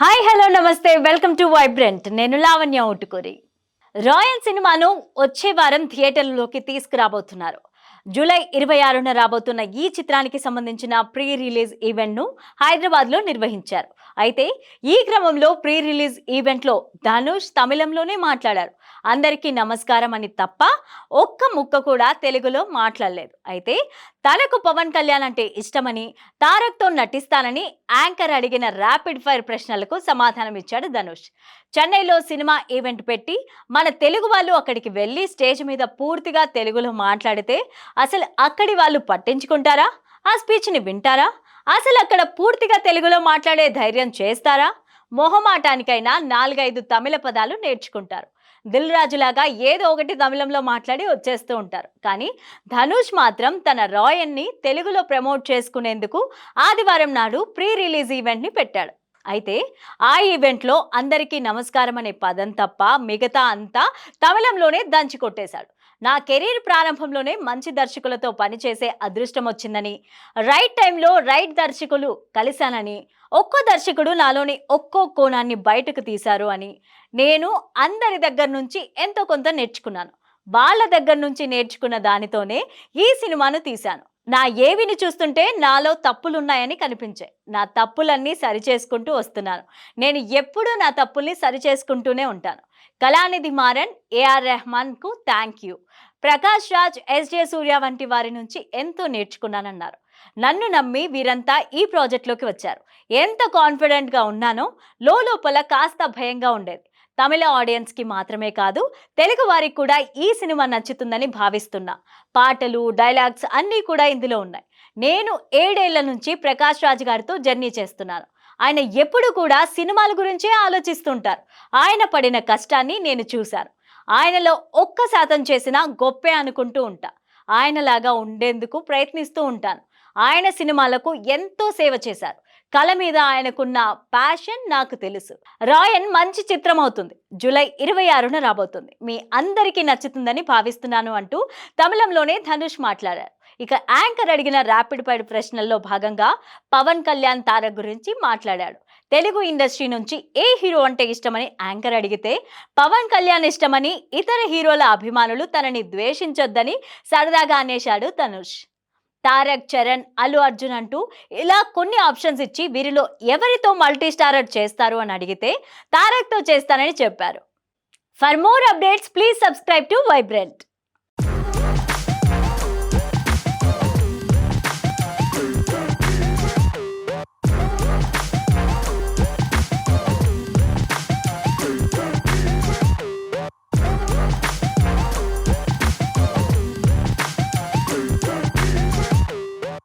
Hi hello నమస్తే welcome to vibrant. నేను Lavanya Utukuri. Royal సినిమాను వచ్చే వారం థియేటర్లలోకి తీసుకురాబోతున్నారు. జూలై 26న రాబోతున్న ఈ చిత్రానికి సంబంధించిన ప్రీ రిలీజ్ ఈవెంట్ను హైదరాబాద్లో నిర్వహించారు. అయితే ఈ క్రమంలో ప్రీ రిలీజ్ ఈవెంట్లో ధనుష్ తమిళంలోనే మాట్లాడారు. అందరికీ నమస్కారం అని తప్ప ఒక్క ముక్క కూడా తెలుగులో మాట్లాడలేదు. అయితే తనకు పవన్ కళ్యాణ్ అంటే ఇష్టమని, తారక్తో నటిస్తానని యాంకర్ అడిగిన ర్యాపిడ్ ఫైర్ ప్రశ్నలకు సమాధానం ఇచ్చాడు ధనుష్. చెన్నైలో సినిమా ఈవెంట్ పెట్టి మన తెలుగు వాళ్ళు అక్కడికి వెళ్ళి స్టేజ్ మీద పూర్తిగా తెలుగులో మాట్లాడితే అసలు అక్కడి వాళ్ళు పట్టించుకుంటారా? ఆ స్పీచ్ని వింటారా? అసలు అక్కడ పూర్తిగా తెలుగులో మాట్లాడే ధైర్యం చేస్తారా? మొహమాటానికైనా 4-5 తమిళ పదాలు నేర్చుకుంటారు. దిల్ రాజులాగా ఏదో ఒకటి తమిళంలో మాట్లాడి వచ్చేస్తూ ఉంటారు. కానీ ధనుష్ మాత్రం తన రాయన్ని తెలుగులో ప్రమోట్ చేసుకునేందుకు ఆదివారం నాడు ప్రీ రిలీజ్ ఈవెంట్ని పెట్టాడు. అయితే ఆ ఈవెంట్లో అందరికీ నమస్కారం అనే పదం తప్ప మిగతా అంతా తమిళంలోనే దంచి కొట్టేశాడు. నా కెరీర్ ప్రారంభంలోనే మంచి దర్శకులతో పనిచేసే అదృష్టం వచ్చిందని, రైట్ టైంలో రైట్ దర్శకులు కలిశానని, ఒక్కో దర్శకుడు నాలోని ఒక్కో కోణాన్ని బయటకు తీశారు అని, నేను అందరి దగ్గర నుంచి ఎంతో కొంత నేర్చుకున్నాను. వాళ్ళ దగ్గర నుంచి నేర్చుకున్న దానితోనే ఈ సినిమాను తీశాను. నా ఏవిని చూస్తుంటే నాలో తప్పులున్నాయని కనిపించాయి. నా తప్పులన్నీ సరిచేసుకుంటూ వస్తున్నాను. నేను ఎప్పుడూ నా తప్పుల్ని సరిచేసుకుంటూనే ఉంటాను. కళానిధి మారన్, ఏఆర్ రెహమాన్కు thank you. Prakash Raj, S J Suryah వంటి వారి నుంచి ఎంతో నేర్చుకున్నానన్నారు. నన్ను నమ్మి వీరంతా ఈ ప్రాజెక్ట్లోకి వచ్చారు. ఎంత కాన్ఫిడెంట్గా ఉన్నానో లోపల కాస్త భయంగా ఉండేది. తమిళ ఆడియన్స్కి మాత్రమే కాదు, తెలుగు వారికి కూడా ఈ సినిమా నచ్చుతుందని భావిస్తున్నా. పాటలు, డైలాగ్స్ అన్నీ కూడా ఇందులో ఉన్నాయి. నేను 7 ఏళ్ల నుంచి ప్రకాష్ రాజ్ గారితో జర్నీ చేస్తున్నాను. ఆయన ఎప్పుడు కూడా సినిమాల గురించే ఆలోచిస్తుంటారు. ఆయన పడిన కష్టాన్ని నేను చూశాను. ఆయనలో 1% చేసినా గొప్పే అనుకుంటూ ఉంటా. ఆయనలాగా ఉండేందుకు ప్రయత్నిస్తూ ఉంటాను. ఆయన సినిమాలకు ఎంతో సేవ చేశారు. కళ మీద ఆయనకున్న ప్యాషన్ నాకు తెలుసు. రాయన్ మంచి చిత్రం అవుతుంది. జూలై 26న రాబోతుంది. మీ అందరికీ నచ్చుతుందని భావిస్తున్నాను అంటూ తమిళంలోనే ధనుష్ మాట్లాడారు. ఇక యాంకర్ అడిగిన ర్యాపిడ్ ఫైర్ ప్రశ్నల్లో భాగంగా పవన్ కళ్యాణ్, తారక్ గురించి మాట్లాడాడు. తెలుగు ఇండస్ట్రీ నుంచి ఏ హీరో అంటే ఇష్టమని యాంకర్ అడిగితే పవన్ కళ్యాణ్ ఇష్టమని, ఇతర హీరోల అభిమానులు తనని ద్వేషించొద్దని సరదాగా అనేశాడు ధనుష్. తారక్, చరణ్, అల్లు అర్జున్ అంటూ ఇలా కొన్ని ఆప్షన్స్ ఇచ్చి వీరిలో ఎవరితో మల్టీ స్టారర్ చేస్తారు అని అడిగితే తారక్తో చేస్తానని చెప్పారు. For more updates please subscribe to vibrant.